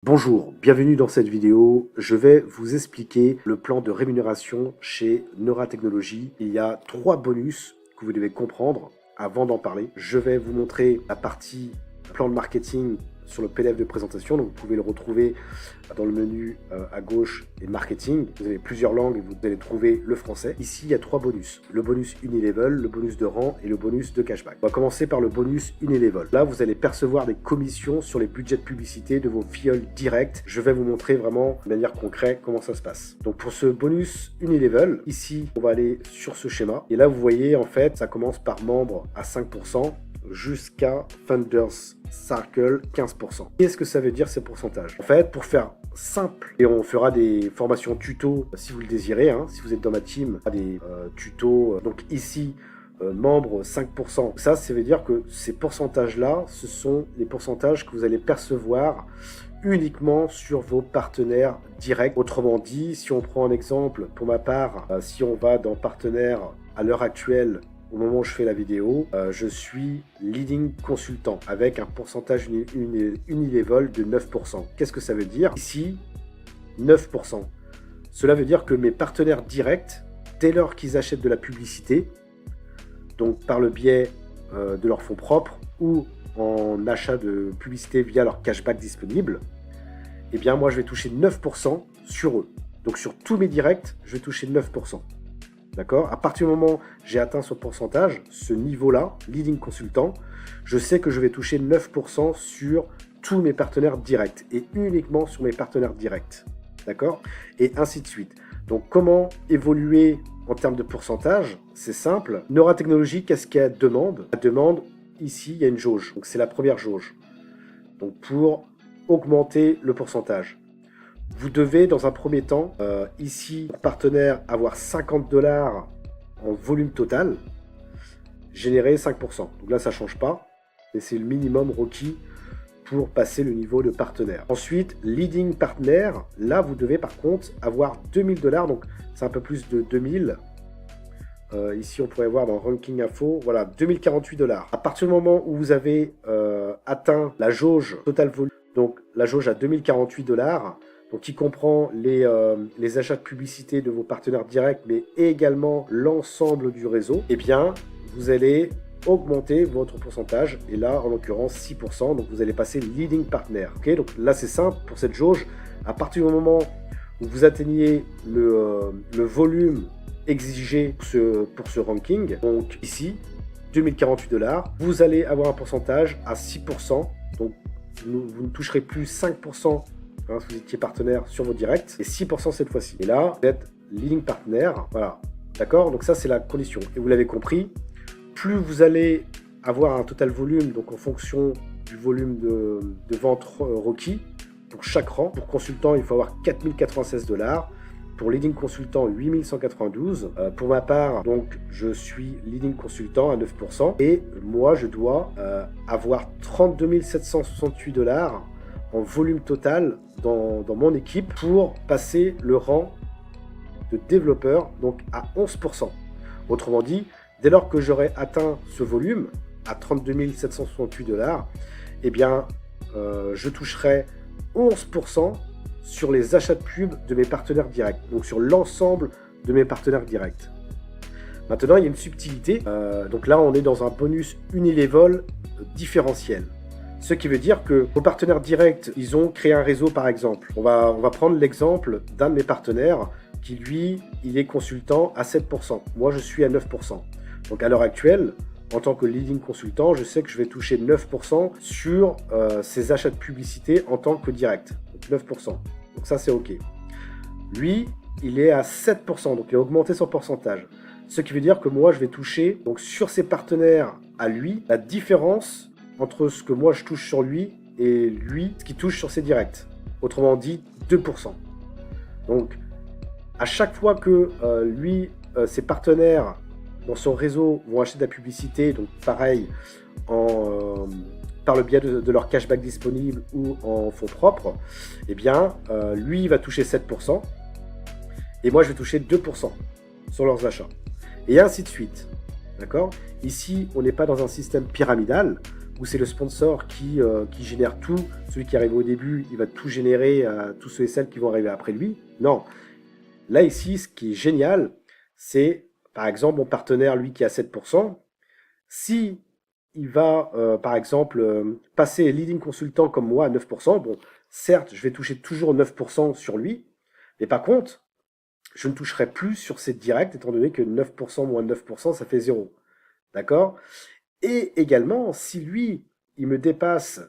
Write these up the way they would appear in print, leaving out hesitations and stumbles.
Bonjour, bienvenue dans cette vidéo. Je vais vous expliquer le plan de rémunération chez Neura Technologies. Il y a 3 bonus que vous devez comprendre avant d'en parler. Je vais vous montrer la partie plan de marketing sur le PDF de présentation. Donc vous pouvez le retrouver dans le menu à gauche et marketing. Vous avez plusieurs langues et vous allez trouver le français. Ici, il y a 3 bonus. Le bonus Unilevel, le bonus de rang et le bonus de cashback. On va commencer par le bonus Unilevel. Là, vous allez percevoir des commissions sur les budgets de publicité de vos filleuls directs. Je vais vous montrer vraiment de manière concrète comment ça se passe. Donc pour ce bonus Unilevel, ici, on va aller sur ce schéma. Et là, vous voyez, en fait, ça commence par membre à 5%. Jusqu'à Funders Circle 15%. Qu'est-ce que ça veut dire ces pourcentages? En fait, pour faire simple, et on fera des formations tuto si vous le désirez, si vous êtes dans ma team, des tutos. Donc ici, membres 5%. Ça veut dire que ces pourcentages-là, ce sont les pourcentages que vous allez percevoir uniquement sur vos partenaires directs. Autrement dit, si on prend un exemple, pour ma part, si on va dans partenaires à l'heure actuelle, au moment où je fais la vidéo, je suis leading consultant avec un pourcentage Unilevel de 9%. Qu'est-ce que ça veut dire? Ici, 9%. Cela veut dire que mes partenaires directs, dès lors qu'ils achètent de la publicité, donc par le biais de leurs fonds propres ou en achat de publicité via leur cashback disponible, eh bien moi je vais toucher 9% sur eux. Donc sur tous mes directs, je vais toucher 9%. D'accord? À partir du moment où j'ai atteint ce pourcentage, ce niveau-là, leading consultant, je sais que je vais toucher 9% sur tous mes partenaires directs et uniquement sur mes partenaires directs. D'accord? Et ainsi de suite. Donc, comment évoluer en termes de pourcentage? C'est simple. Neura Technologies, qu'est-ce qu'elle demande? Elle demande, ici, il y a une jauge. Donc, c'est la première jauge. Donc, pour augmenter le pourcentage. Vous devez, dans un premier temps, ici, pour partenaire, avoir 50 $ en volume total, générer 5%. Donc là, ça ne change pas, mais c'est le minimum requis pour passer le niveau de partenaire. Ensuite, leading partner, là, vous devez par contre avoir 2000 $, donc c'est un peu plus de 2000. Ici, on pourrait voir dans Ranking Info, voilà, 2048 $. À partir du moment où vous avez atteint la jauge total volume, donc la jauge à 2048 $, donc qui comprend les achats de publicité de vos partenaires directs, mais également l'ensemble du réseau, eh bien, vous allez augmenter votre pourcentage, et là, en l'occurrence, 6%, donc vous allez passer leading partner. Okay, donc là, c'est simple, pour cette jauge, à partir du moment où vous atteignez le volume exigé pour ce ranking, donc ici, 2048 $, vous allez avoir un pourcentage à 6%, donc vous ne toucherez plus 5% si vous étiez partenaire sur vos directs, et 6% cette fois-ci. Et là, vous êtes leading partner, voilà. D'accord? Donc ça, c'est la condition. Et vous l'avez compris, plus vous allez avoir un total volume, donc en fonction du volume de vente requis, pour chaque rang, pour consultant, il faut avoir 4096 $. Pour leading consultant, 8192. Pour ma part, donc, je suis leading consultant à 9%. Et moi, je dois avoir 32 768 $ en volume total dans mon équipe pour passer le rang de développeur, donc à 11%. Autrement dit, dès lors que j'aurai atteint ce volume à 32 768 $, eh bien, je toucherai 11% sur les achats de pub de mes partenaires directs, donc sur l'ensemble de mes partenaires directs. Maintenant, il y a une subtilité. Donc là, on est dans un bonus Unilevel différentiel. Ce qui veut dire que vos partenaires directs, ils ont créé un réseau par exemple. On va prendre l'exemple d'un de mes partenaires qui lui, il est consultant à 7%. Moi, je suis à 9%. Donc à l'heure actuelle, en tant que leading consultant, je sais que je vais toucher 9% sur ses achats de publicité en tant que direct. Donc 9%. Donc ça, c'est OK. Lui, il est à 7%, donc il a augmenté son pourcentage. Ce qui veut dire que moi, je vais toucher, donc sur ses partenaires à lui, la différence entre ce que moi je touche sur lui et lui, ce qu'il touche sur ses directs. Autrement dit, 2%. Donc, à chaque fois que lui, ses partenaires dans son réseau vont acheter de la publicité, donc pareil, par le biais de leur cashback disponible ou en fonds propres, eh bien, lui, il va toucher 7%, et moi, je vais toucher 2% sur leurs achats. Et ainsi de suite. D'accord? Ici, on n'est pas dans un système pyramidal. où c'est le sponsor qui génère tout. Celui qui arrive au début, il va tout générer à tous ceux et celles qui vont arriver après lui. Non. Là, ici, ce qui est génial, c'est, par exemple, mon partenaire, lui, qui a 7%, si il va, par exemple, passer leading consultant comme moi à 9%, bon, certes, je vais toucher toujours 9% sur lui, mais par contre, je ne toucherai plus sur cette directe, étant donné que 9% moins 9%, ça fait 0. D'accord? Et également, si lui, il me dépasse,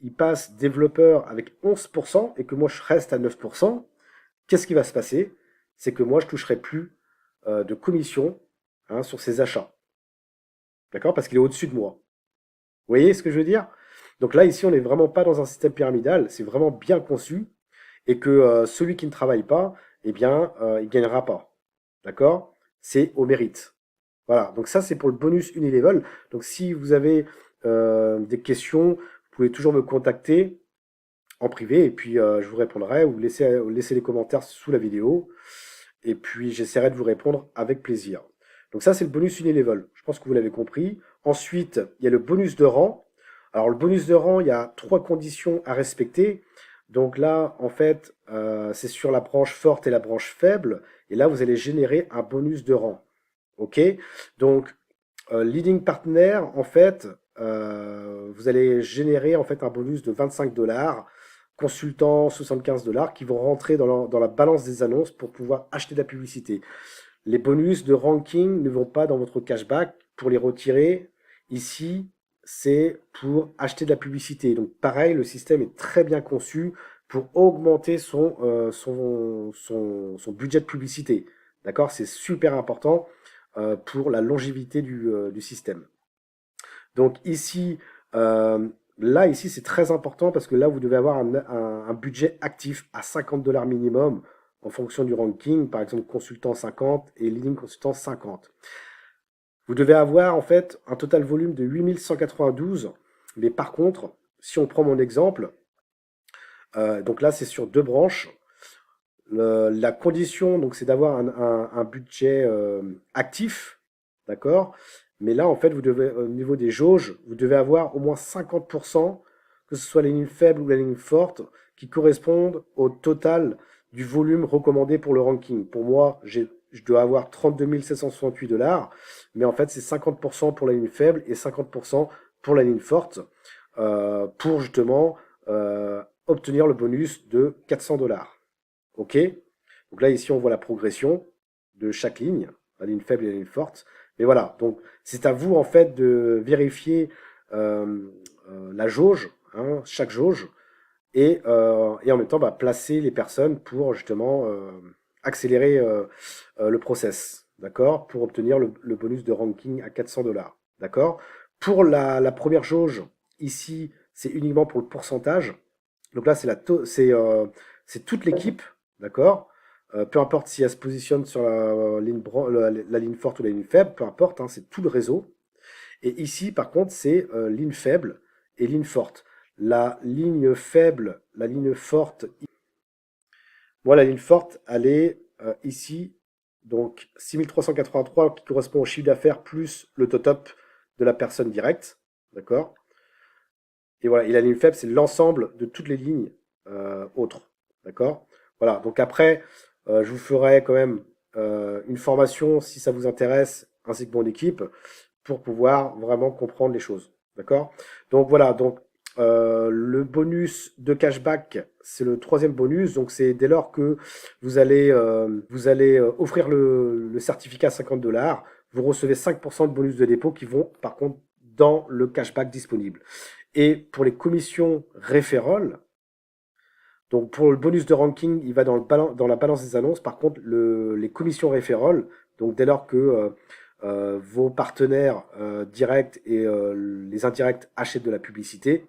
il passe développeur avec 11% et que moi, je reste à 9%, qu'est-ce qui va se passer? C'est que moi, je toucherai plus de commission, hein, sur ses achats. D'accord? Parce qu'il est au-dessus de moi. Vous voyez ce que je veux dire? Donc là, ici, on n'est vraiment pas dans un système pyramidal, c'est vraiment bien conçu, et que celui qui ne travaille pas, eh bien, il ne gagnera pas. D'accord? C'est au mérite. Voilà, donc ça, c'est pour le bonus Unilevel. Donc si vous avez des questions, vous pouvez toujours me contacter en privé, et puis je vous répondrai, ou laissez les commentaires sous la vidéo, et puis j'essaierai de vous répondre avec plaisir. Donc ça, c'est le bonus Unilevel. Je pense que vous l'avez compris. Ensuite, il y a le bonus de rang. Alors le bonus de rang, il y a 3 conditions à respecter. Donc là, en fait, c'est sur la branche forte et la branche faible. Et là, vous allez générer un bonus de rang. OK? Donc, leading partner, en fait, vous allez générer en fait un bonus de 25 $, consultant 75 $ qui vont rentrer dans la balance des annonces pour pouvoir acheter de la publicité. Les bonus de ranking ne vont pas dans votre cashback. Pour les retirer, ici, c'est pour acheter de la publicité. Donc pareil, le système est très bien conçu pour augmenter son budget de publicité. D'accord? C'est super important pour la longévité du système. Donc ici, là, ici, c'est très important parce que là, vous devez avoir un budget actif à 50 $ minimum en fonction du ranking, par exemple consultant 50 et leading consultant 50. Vous devez avoir en fait un total volume de 8192, mais par contre, si on prend mon exemple, donc là c'est sur 2 branches, la condition donc c'est d'avoir un budget actif, d'accord? Mais là en fait vous devez au niveau des jauges, vous devez avoir au moins 50%, que ce soit la ligne faible ou la ligne forte, qui correspondent au total du volume recommandé pour le ranking. Pour moi, je dois avoir 32 768 $, mais en fait c'est 50% pour la ligne faible et 50% pour la ligne forte, pour justement obtenir le bonus de 400 $. OK? Donc là, ici, on voit la progression de chaque ligne, la ligne faible et la ligne forte. Mais voilà, donc c'est à vous, en fait, de vérifier la jauge, hein, chaque jauge, et en même temps, bah, placer les personnes pour justement accélérer le process, d'accord? Pour obtenir le bonus de ranking à 400 $. D'accord? Pour la première jauge, ici, c'est uniquement pour le pourcentage. Donc là, c'est toute l'équipe, d'accord? Peu importe si elle se positionne sur la ligne forte ou la ligne faible, peu importe, hein, c'est tout le réseau. Et ici, par contre, c'est ligne faible et ligne forte. La ligne faible, la ligne forte, moi, la ligne forte, elle est ici, donc 6383 qui correspond au chiffre d'affaires plus le top de la personne directe, d'accord? Et voilà, et la ligne faible, c'est l'ensemble de toutes les lignes autres. D'accord? Voilà, donc après, je vous ferai quand même une formation si ça vous intéresse, ainsi que mon équipe, pour pouvoir vraiment comprendre les choses. D'accord? Donc voilà, donc le bonus de cashback, c'est le troisième bonus. Donc c'est dès lors que vous allez offrir le certificat à 50 $, vous recevez 5% de bonus de dépôt qui vont par contre dans le cashback disponible. Et pour les commissions référol, donc pour le bonus de ranking, il va dans la balance des annonces. Par contre, les commissions référol, donc dès lors que vos partenaires directs et les indirects achètent de la publicité,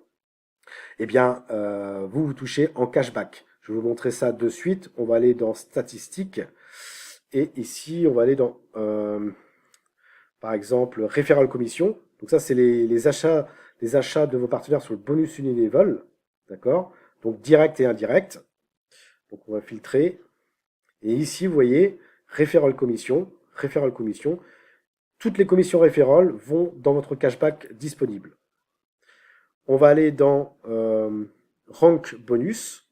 eh bien, vous touchez en cashback. Je vais vous montrer ça de suite. On va aller dans statistiques. Et ici, on va aller dans, par exemple, référol commission. Donc ça, c'est les achats de vos partenaires sur le bonus Unilevel. D'accord? Donc direct et indirect. Donc on va filtrer. Et ici, vous voyez, référol commission. Référol commission. Toutes les commissions référol vont dans votre cashback disponible. On va aller dans Rank Bonus.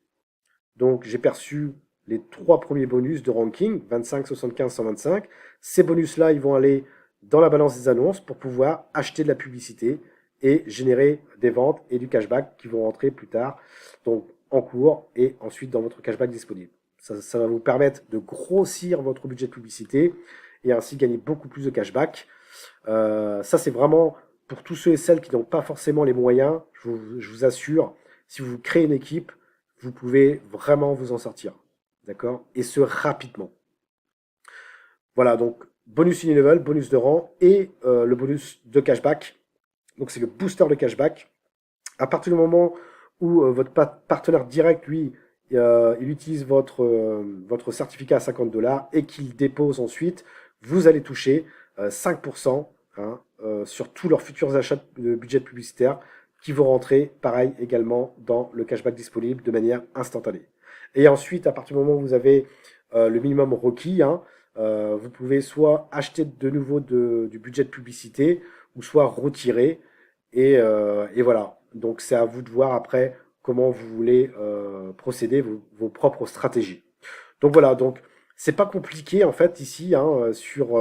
Donc, j'ai perçu les 3 premiers bonus de ranking, 25, 75, 125. Ces bonus-là, ils vont aller dans la balance des annonces pour pouvoir acheter de la publicité et générer des ventes et du cashback qui vont rentrer plus tard, donc en cours et ensuite dans votre cashback disponible. Ça va vous permettre de grossir votre budget de publicité et ainsi gagner beaucoup plus de cashback. Ça, c'est vraiment pour tous ceux et celles qui n'ont pas forcément les moyens. Je vous assure, si vous créez une équipe, vous pouvez vraiment vous en sortir. D'accord? Et ce, rapidement. Voilà, donc bonus in-level, bonus de rang et le bonus de cashback. Donc c'est le booster de cashback. À partir du moment où votre partenaire direct, lui, il utilise votre certificat à 50 $ et qu'il dépose ensuite, vous allez toucher 5% hein, sur tous leurs futurs achats de budget publicitaire qui vont rentrer, pareil, également dans le cashback disponible de manière instantanée. Et ensuite, à partir du moment où vous avez le minimum requis, hein, vous pouvez soit acheter de nouveau du budget de publicité ou soit retirer. Et voilà. Donc c'est à vous de voir après comment vous voulez procéder, vos propres stratégies. Donc voilà, donc c'est pas compliqué en fait ici hein, sur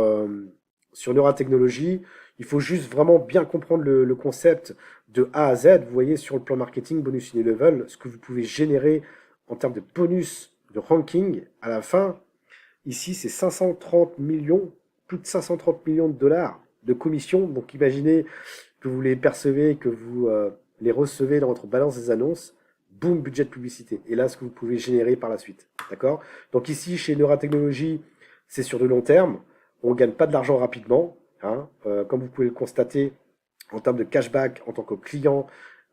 Neuratechnologie. Il faut juste vraiment bien comprendre le concept de A à Z. Vous voyez sur le plan marketing, bonus in level, ce que vous pouvez générer en termes de bonus de ranking à la fin. Ici, c'est 530 millions, plus de 530 millions de dollars de commissions. Donc imaginez que vous les percevez, que vous les recevez dans votre balance des annonces. Boum, budget de publicité. Et là, ce que vous pouvez générer par la suite. D'accord? Donc ici, chez Neuratechnologie, c'est sur de long terme. On ne gagne pas de l'argent rapidement. Hein. Comme vous pouvez le constater, en termes de cashback, en tant que client,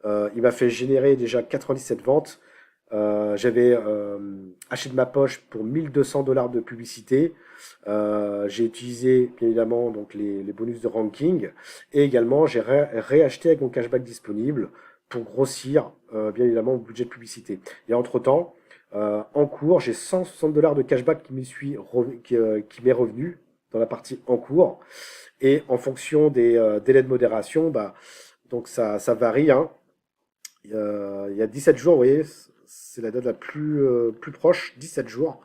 il m'a fait générer déjà 97 ventes. J'avais acheté de ma poche pour 1200 $ de publicité. J'ai utilisé bien évidemment donc les bonus de ranking et également j'ai réacheté avec mon cashback disponible pour grossir bien évidemment mon budget de publicité. Et entre-temps, en cours, j'ai 160 $ de cashback qui m'est revenu dans la partie en cours. Et en fonction des délais de modération, bah, donc ça varie. Hein. Il y a 17 jours, vous voyez, c'est la date la plus proche, 17 jours,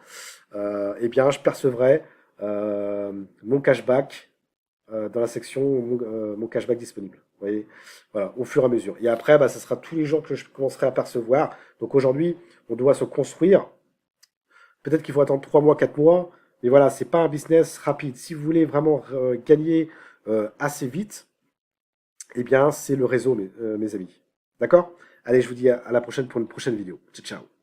eh bien, je percevrai mon cashback dans la section mon cashback disponible. Vous voyez, voilà, au fur et à mesure. Et après, bah, ça sera tous les jours que je commencerai à percevoir. Donc aujourd'hui, on doit se construire. Peut-être qu'il faut attendre 3 mois, 4 mois. Mais voilà, c'est pas un business rapide. Si vous voulez vraiment gagner assez vite, eh bien, c'est le réseau, mes amis. D'accord? Allez, je vous dis à la prochaine pour une prochaine vidéo. Ciao, ciao.